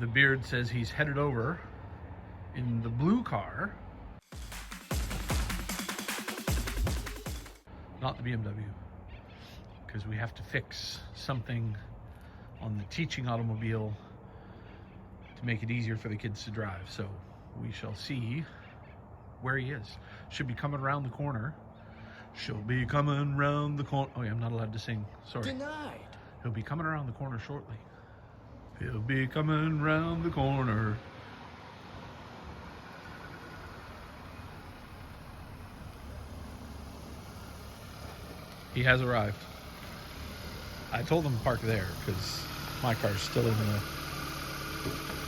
The beard says he's headed over in the blue car. Not the BMW. Because we have to fix something on the teaching automobile to make it easier for the kids to drive. So we shall see where he is. Should be coming around the corner. She'll be coming around the corner. Oh yeah, I'm not allowed to sing. Sorry. Denied. He'll be coming around the corner shortly. He'll be coming around the corner. He has arrived. I told him to park there because my car's still in the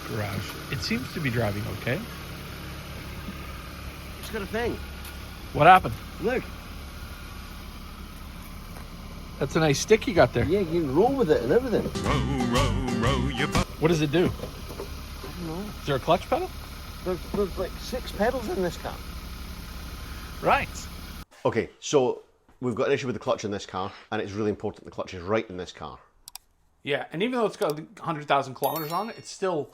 garage. It seems to be driving okay. It's got a thing. What happened? Look. That's a nice stick you got there. Yeah, you can roll with it and everything. What does it do? I don't know. Is there a clutch pedal? There's like 6 pedals in this car. Right. Okay, so we've got an issue with the clutch in this car, and it's really important the clutch is right in this car. Yeah, and even though it's got 100,000 kilometers on it, it's still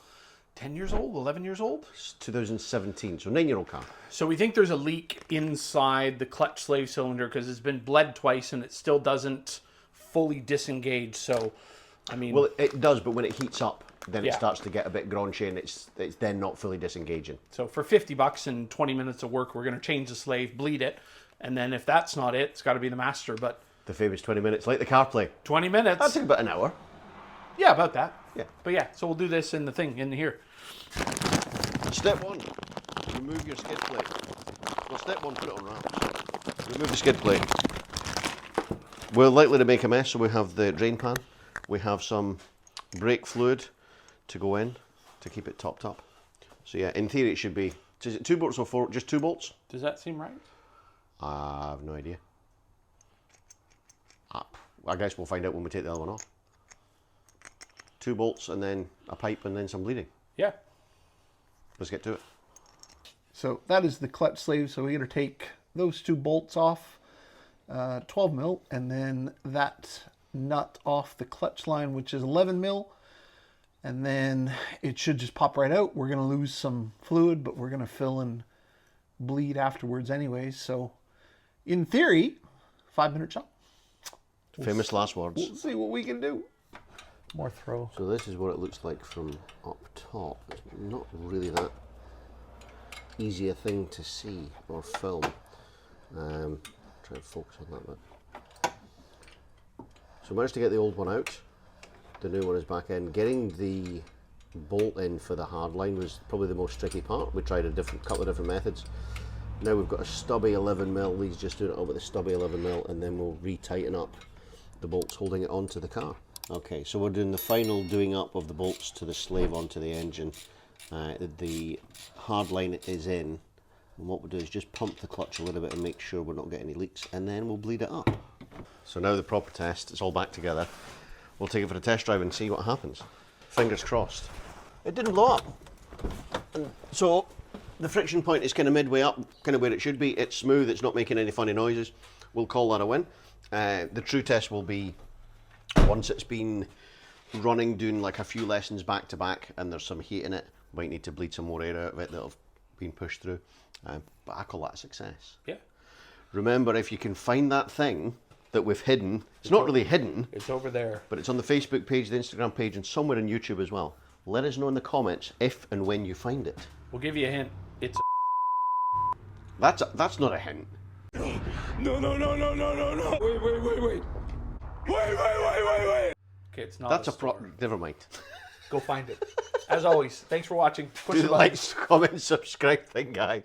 10 years old, 11 years old. It's 2017, so 9-year-old car. So we think there's a leak inside the clutch slave cylinder because it's been bled twice and it still doesn't fully disengage. So, I mean... Well, it does, but when it heats up, then it Yeah. starts to get a bit graunchy and it's then not fully disengaging. So for $50 and 20 minutes of work, we're going to change the slave, bleed it, and then if that's not it, it's got to be the master. But The famous 20 minutes, like the CarPlay. 20 minutes. That'll take about an hour. Yeah, about that. Yeah. But yeah, so we'll do this in the thing, in here. Step 1, remove your skid plate. Well, step 1, put it on ramps. Remove the skid plate. We're likely to make a mess, so we have the drain pan. We have some brake fluid to go in to keep it topped up. So yeah, in theory it should be, is it 2 bolts or 4? Just 2 bolts? Does that seem right? I have no idea. I guess we'll find out when we take the other one off. 2 bolts and then a pipe and then some bleeding. Yeah. Let's get to it. So that is the clutch sleeve. So we're going to take those 2 bolts off, 12 mil, and then that nut off the clutch line, which is 11 mil. And then it should just pop right out. We're going to lose some fluid, but we're going to fill and bleed afterwards anyways. So in theory, 5-minute job. Famous last words. We'll see what we can do. More throw. So this is what it looks like from up top. It's not really that easy a thing to see or film. Try and focus on that bit. So I managed to get the old one out. The new one is back in. Getting the bolt in for the hard line was probably the most tricky part. We tried a couple of different methods. Now we've got a stubby 11mm. Lee's just doing it all with a stubby 11mm, and then we'll re-tighten up the bolts holding it onto the car. Okay, so we're doing the final doing up of the bolts to the slave onto the engine. The hard line is in, and what we'll do is just pump the clutch a little bit and make sure we're not getting any leaks, and then we'll bleed it up. So now the proper test, it's all back together. We'll take it for a test drive and see what happens. Fingers crossed. It didn't blow up. And so the friction point is kind of midway up, kind of where it should be. It's smooth, it's not making any funny noises. We'll call that a win. The true test will be once it's been running, doing like a few lessons back to back, and there's some heat in it. Might need to bleed some more air out of it that'll have been pushed through. But I call that a success. Yeah. Remember, if you can find that thing that we've hidden, it's not really hidden. It's over there. But it's on the Facebook page, the Instagram page, and somewhere on YouTube as well. Let us know in the comments if and when you find it. We'll give you a hint. It's That's not a hint. No. Wait. Wait. Okay, it's not. That's a store. never mind. Go find it. As always, thanks for watching. Push Do the the button. like, comment, subscribe thing, guys.